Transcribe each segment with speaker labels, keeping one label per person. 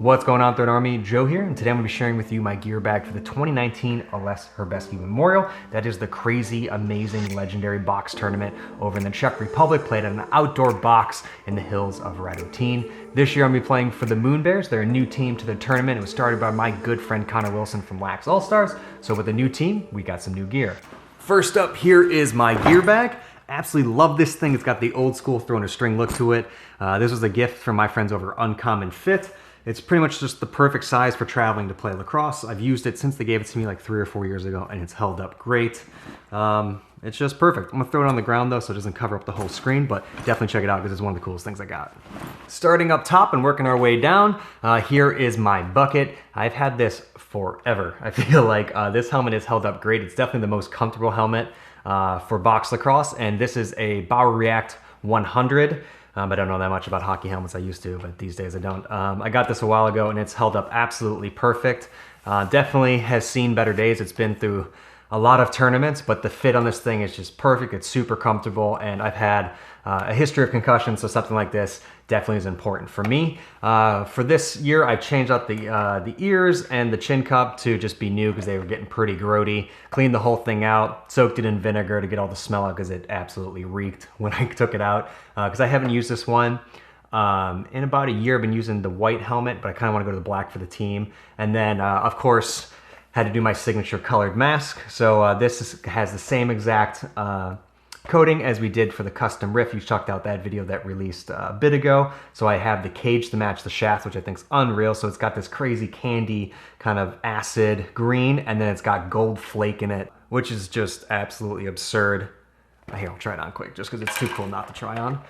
Speaker 1: What's going on, Third Army? Joe here, and today I'm going to be sharing with you my gear bag for the 2019 Ales Hrebesky Memorial. That is the crazy, amazing, legendary box tournament over in the Czech Republic, played at an outdoor box in the hills of Radotin. This year I'm going to be playing for the Moon Bears. They're a new team to the tournament. It was started by my good friend Connor Wilson from LACROSSE All-Stars. So with a new team, we got some new gear. First up, here is my gear bag. Absolutely love this thing. It's got the old school throw and a string look to it. This was a gift from my friends over Uncommon Fit. It's pretty much just the perfect size for traveling to play lacrosse. I've used it since they gave it to me like 3 or 4 years ago, and it's held up great. It's just perfect. I'm gonna throw it on the ground though, so it doesn't cover up the whole screen, but definitely check it out because it's one of the coolest things I got. Starting up top and working our way down, here is my bucket. I've had this forever. I feel like this helmet is held up great. It's definitely the most comfortable helmet for box lacrosse, and this is a Bauer React 100. I don't know that much about hockey helmets. I used to, but these days I don't. I got this a while ago and it's held up absolutely perfect. Definitely has seen better days. It's been through a lot of tournaments, but the fit on this thing is just perfect. It's super comfortable, and I've had a history of concussions, so something like this definitely is important for me. For this year, I changed out the ears and the chin cup to just be new because they were getting pretty grody. Cleaned the whole thing out, soaked it in vinegar to get all the smell out because it absolutely reeked when I took it out. Because I haven't used this one in about a year. I've been using the white helmet, but I kind of want to go to the black for the team. And then, of course, had to do my signature colored mask. So this has the same exact coating as we did for the custom Riff. You checked out that video that released a bit ago. So I have the cage to match the shaft, which I think is unreal. So it's got this crazy candy kind of acid green, and then it's got gold flake in it, which is just absolutely absurd. Here, I'll try it on quick just because it's too cool not to try on.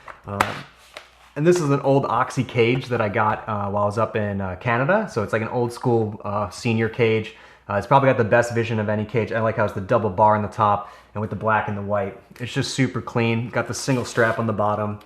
Speaker 1: And this is an old Oxy cage that I got while I was up in Canada. So it's like an old school senior cage. It's probably got the best vision of any cage. I like how it's the double bar on the top and with the black and the white. It's just super clean. Got the single strap on the bottom.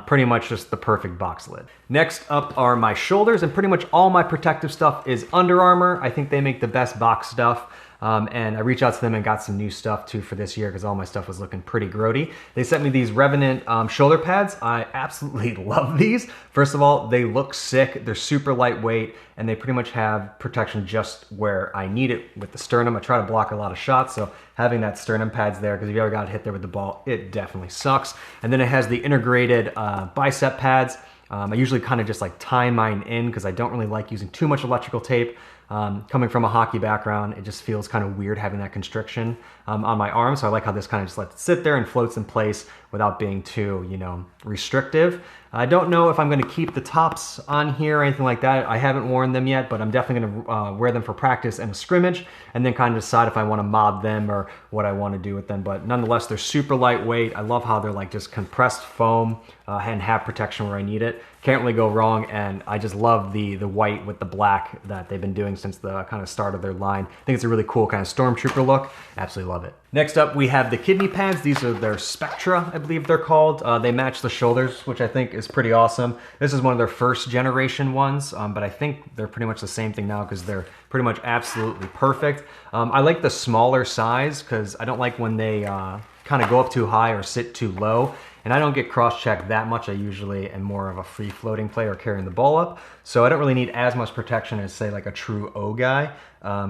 Speaker 1: Pretty much just the perfect box lid. Next up are my shoulders, and pretty much all my protective stuff is Under Armour. I think they make the best box stuff. And I reached out to them and got some new stuff too for this year because all my stuff was looking pretty grody. They sent me these Revenant shoulder pads. I absolutely love these. First of all, they look sick. They're super lightweight, and they pretty much have protection just where I need it with the sternum. I try to block a lot of shots, so having that sternum pads there, because if you ever got hit there with the ball, it definitely sucks. And then it has the integrated bicep pads. I usually kind of just like tie mine in because I don't really like using too much electrical tape. Coming from a hockey background, it just feels kind of weird having that constriction on my arm. So I like how this kind of just lets it sit there and floats in place without being too, you know, restrictive. I don't know if I'm going to keep the tops on here or anything like that. I haven't worn them yet, but I'm definitely going to wear them for practice and a scrimmage, and then kind of decide if I want to mod them or what I want to do with them. But nonetheless, they're super lightweight. I love how they're like just compressed foam and have protection where I need it. Can't really go wrong, and I just love the white with the black that they've been doing since the kind of start of their line. I think it's a really cool kind of stormtrooper look. Absolutely love it. Next up, we have the kidney pads. These are their Spectra, I believe they're called. They match the shoulders, which I think is pretty awesome. This is one of their first generation ones, but I think they're pretty much the same thing now because they're pretty much absolutely perfect. I like the smaller size because I don't like when they kind of go up too high or sit too low. And I don't get cross-checked that much. I usually am more of a free-floating player carrying the ball up. So I don't really need as much protection as, say, like a true O guy.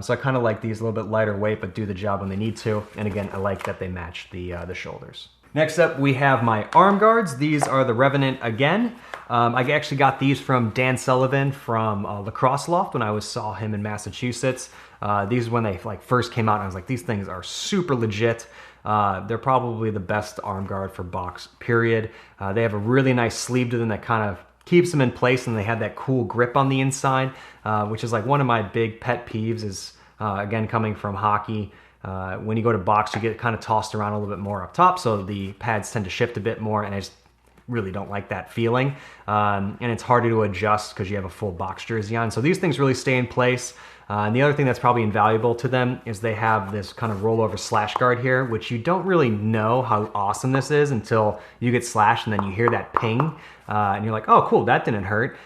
Speaker 1: So I kind of like these a little bit lighter weight, but do the job when they need to. And again, I like that they match the shoulders. Next up, we have my arm guards. These are the Revenant again. I actually got these from Dan Sullivan from Lacrosse Loft when I saw him in Massachusetts. These when they like first came out, and I was like, these things are super legit. They're probably the best arm guard for box, period. They have a really nice sleeve to them that kind of keeps them in place, and they have that cool grip on the inside, which is like one of my big pet peeves is, again, coming from hockey. When you go to box, you get kind of tossed around a little bit more up top, so the pads tend to shift a bit more, and I just really don't like that feeling. And it's harder to adjust because you have a full box jersey on. So these things really stay in place. And the other thing that's probably invaluable to them is they have this kind of rollover slash guard here, which you don't really know how awesome this is until you get slashed and then you hear that ping. And you're like, oh, cool, that didn't hurt.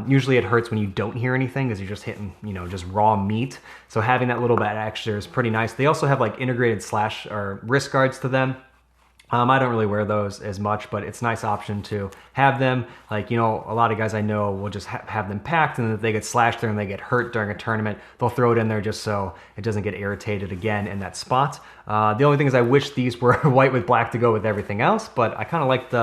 Speaker 1: Usually it hurts when you don't hear anything because you're just hitting, you know, just raw meat. So having that little bit extra is pretty nice. They also have like integrated slash or wrist guards to them. I don't really wear those as much, but it's a nice option to have them. Like, you know, a lot of guys I know will just have them packed, and if they get slashed there and they get hurt during a tournament, they'll throw it in there just so it doesn't get irritated again in that spot. The only thing is I wish these were white with black to go with everything else, but I kind of like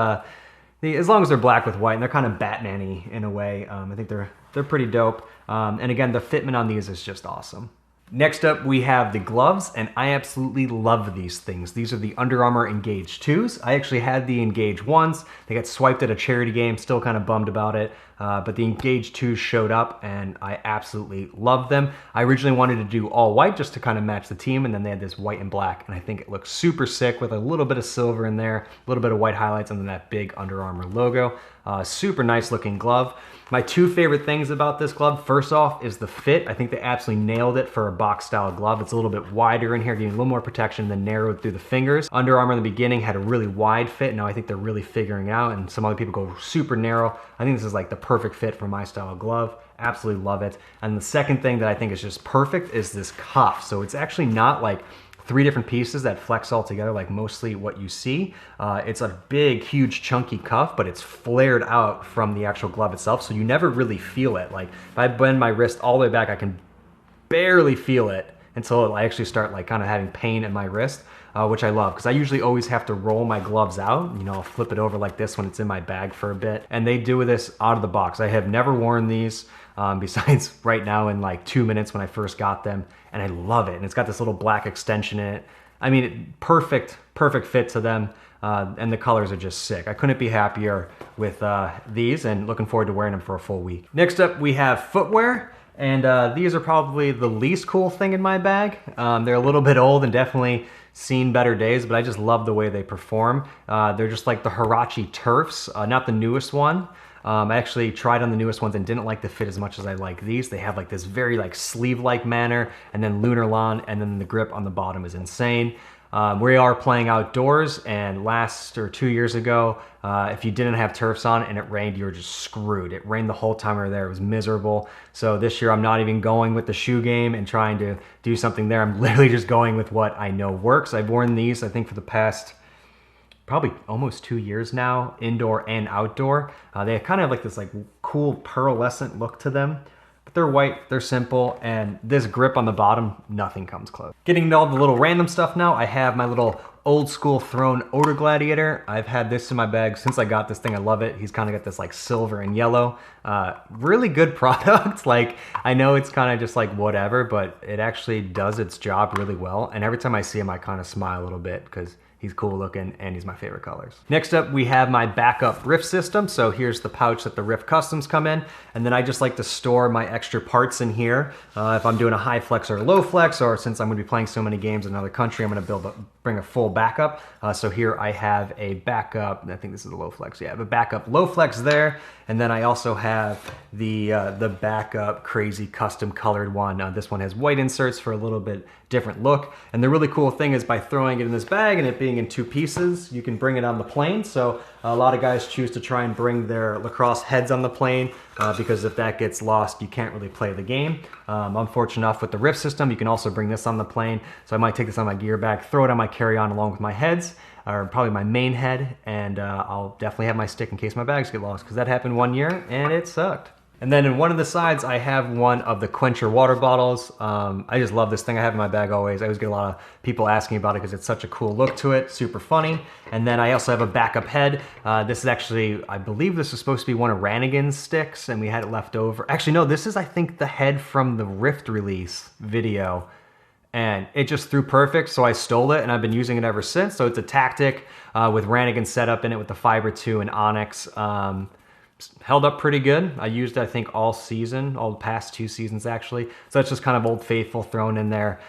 Speaker 1: as long as they're black with white, and they're kind of Batman-y in a way. I think they're pretty dope. And again, the fitment on these is just awesome. Next up, we have the gloves, and I absolutely love these things. These are the Under Armour Engage 2s. I actually had the Engage 1s. They got swiped at a charity game, still kind of bummed about it, but the Engage 2s showed up, and I absolutely loved them. I originally wanted to do all white just to kind of match the team, and then they had this white and black, and I think it looks super sick with a little bit of silver in there, a little bit of white highlights, and then that big Under Armour logo. Super nice looking glove. My two favorite things about this glove, first off, is the fit. I think they absolutely nailed it for a box style glove. It's a little bit wider in here, giving a little more protection than narrowed through the fingers. Under Armour in the beginning had a really wide fit. Now I think they're really figuring it out, and some other people go super narrow. I think this is like the perfect fit for my style glove. Absolutely love it. And the second thing that I think is just perfect is this cuff. So it's actually not like 3 different pieces that flex all together like mostly what you see. It's a big, huge, chunky cuff, but it's flared out from the actual glove itself, so you never really feel it. Like if I bend my wrist all the way back, I can barely feel it until I actually start like kind of having pain in my wrist, which I love, because I usually always have to roll my gloves out. You know, I'll flip it over like this when it's in my bag for a bit, and they do this out of the box. I have never worn these besides right now in like 2 minutes when I first got them, and I love it. And it's got this little black extension in it. I mean, perfect fit to them, and the colors are just sick. I couldn't be happier with these, and looking forward to wearing them for a full week. Next up, we have footwear, and these are probably the least cool thing in my bag. They're a little bit old and definitely seen better days, but I just love the way they perform. They're just like the Huarache Turfs, not the newest one. I actually tried on the newest ones and didn't like the fit as much as I like these. They have like this very like sleeve-like manner, and then lunar lawn, and then the grip on the bottom is insane. We are playing outdoors, and 2 years ago, if you didn't have turfs on and it rained, you were just screwed. It rained the whole time we were there. It was miserable. So this year I'm not even going with the shoe game and trying to do something there. I'm literally just going with what I know works. I've worn these, I think, for the past probably almost 2 years now, indoor and outdoor. They kind of have like this like cool pearlescent look to them, but they're white, they're simple, and this grip on the bottom, nothing comes close. Getting into all the little random stuff now, I have my little old school Throne Odor Gladiator. I've had this in my bag since I got this thing. I love it. He's kind of got this like silver and yellow. Really good product. Like, I know it's kind of just like whatever, but it actually does its job really well. And every time I see him, I kind of smile a little bit because he's cool looking and he's my favorite colors. Next up, we have my backup Riff System. So here's the pouch that the Riff Customs come in. And then I just like to store my extra parts in here. If I'm doing a high flex or a low flex, or since I'm gonna be playing so many games in another country, I'm gonna bring a full backup. So here I have a backup, I think this is a low flex, yeah, I have a backup low flex there. And then I also have the backup crazy custom colored one. This one has white inserts for a little bit different look. And the really cool thing is by throwing it in this bag and it being in 2 pieces, you can bring it on the plane. So a lot of guys choose to try and bring their lacrosse heads on the plane because if that gets lost, you can't really play the game. I'm fortunate enough with the Riff System, you can also bring this on the plane. So I might take this on my gear bag, throw it on my carry-on along with my heads, or probably my main head, and I'll definitely have my stick in case my bags get lost, because that happened 1 year and it sucked. And then in one of the sides, I have one of the Quencher water bottles. I just love this thing. I have in my bag always. I always get a lot of people asking about it because it's such a cool look to it, super funny. And then I also have a backup head. This is actually, I believe this is supposed to be one of Rannigan's sticks, and we had it left over. Actually, no, this is, I think, the head from the Rift release video. And it just threw perfect, so I stole it, and I've been using it ever since. So it's a Tactic with Rannigan setup in it with the Fiber 2 and Onyx. Held up pretty good. I used it, I think, all season, all the past 2 seasons, actually. So it's just kind of Old Faithful thrown in there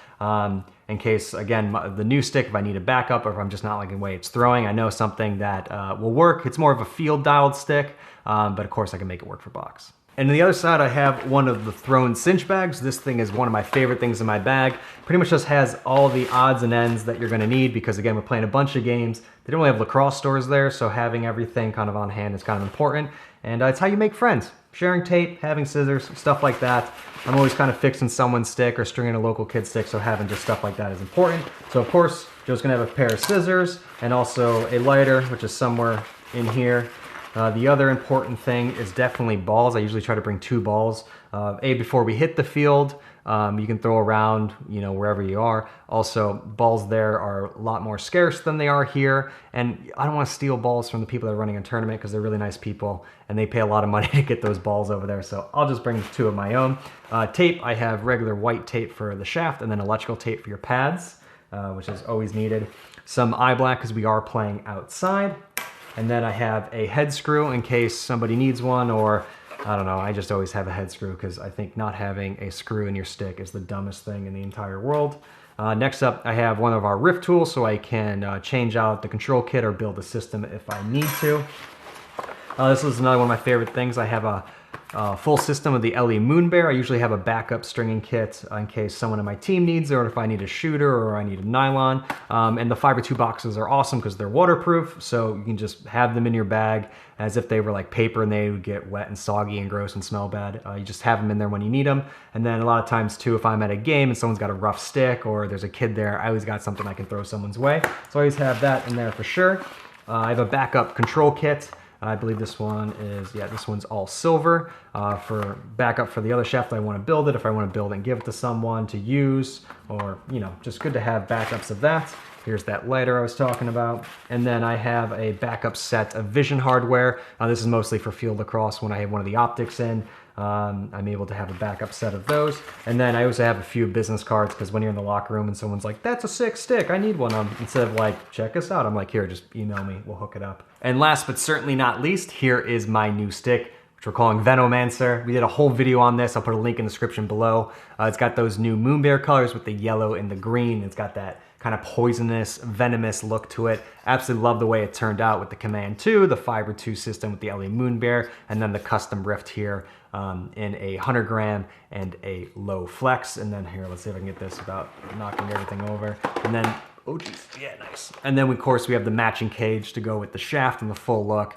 Speaker 1: in case, again, the new stick, if I need a backup or if I'm just not liking the way it's throwing, I know something that will work. It's more of a field-dialed stick, but of course I can make it work for box. And on the other side, I have one of the Throne cinch bags. This thing is one of my favorite things in my bag. Pretty much just has all the odds and ends that you're gonna need because, again, we're playing a bunch of games. They don't really have lacrosse stores there, so having everything kind of on hand is kind of important. And it's how you make friends. sharing tape, having scissors, stuff like that. I'm always kind of fixing someone's stick or stringing a local kid's stick, so having just stuff like that is important. So of course, Joe's gonna have a pair of scissors and also a lighter, which is somewhere in here. The other important thing is definitely balls. I usually try to bring 2 balls. Before we hit the field, you can throw around, you know, wherever you are. Also, balls there are a lot more scarce than they are here. And I don't want to steal balls from the people that are running a tournament because they're really nice people and they pay a lot of money to get those balls over there. So I'll just bring 2 of my own. Tape, I have regular white tape for the shaft and then electrical tape for your pads, which is always needed. Some eye black because we are playing outside. And then I have a head screw in case somebody needs one, or I don't know, I just always have a head screw because I think not having a screw in your stick is the dumbest thing in the entire world. Next up, I have one of our Riff tools so I can change out the control kit or build a system if I need to. This is another one of my favorite things. I have a full system of the LE Moon Bear. I usually have a backup stringing kit in case someone in my team needs it, or if I need a shooter or I need a nylon. And the Fiber 2 boxes are awesome because they're waterproof, so you can just have them in your bag as if they were like paper and they would get wet and soggy and gross and smell bad. You just have them in there when you need them. And then a lot of times too, if I'm at a game and someone's got a rough stick or there's a kid there, I always got something I can throw someone's way. So I always have that in there for sure. I have a backup control kit. I believe this one is, yeah, this one's all silver for backup for the other shaft I want to build it, if I want to build it and give it to someone to use, or, you know, just good to have backups of that. Here's that lighter I was talking about. And then I have a backup set of vision hardware. This is mostly for field lacrosse when I have one of the optics in. I'm able to have a backup set of those. And then I also have a few business cards because when you're in the locker room and someone's like, that's a sick stick, I need one. Instead of like, check us out, I'm like, here, just email me, we'll hook it up. And last but certainly not least, here is my new stick, which we're calling Venomancer. We did a whole video on this. I'll put a link in the description below. It's got those new moon bear colors with the yellow and the green. It's got that kind of poisonous, venomous look to it. Absolutely love the way it turned out with the Command 2, the Fiber 2 system with the LA Moon Bear, and then the custom rift here in a 100 gram and a low flex. And then here, let's see if I can get this without knocking everything over. And then, oh geez, yeah, nice. And then of course we have the matching cage to go with the shaft and the full look.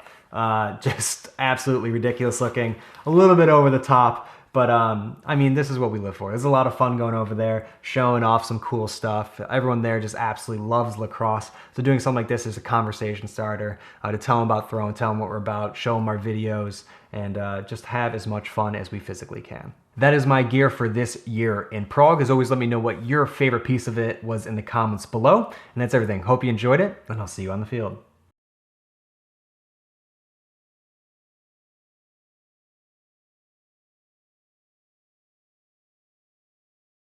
Speaker 1: Just absolutely ridiculous looking, a little bit over the top. But I mean, this is what we live for. There's a lot of fun going over there, showing off some cool stuff. Everyone there just absolutely loves lacrosse. So doing something like this is a conversation starter to tell them about throwing, tell them what we're about, show them our videos, and just have as much fun as we physically can. That is my gear for this year in Prague. As always, let me know what your favorite piece of it was in the comments below. And that's everything. Hope you enjoyed it, and I'll see you on the field.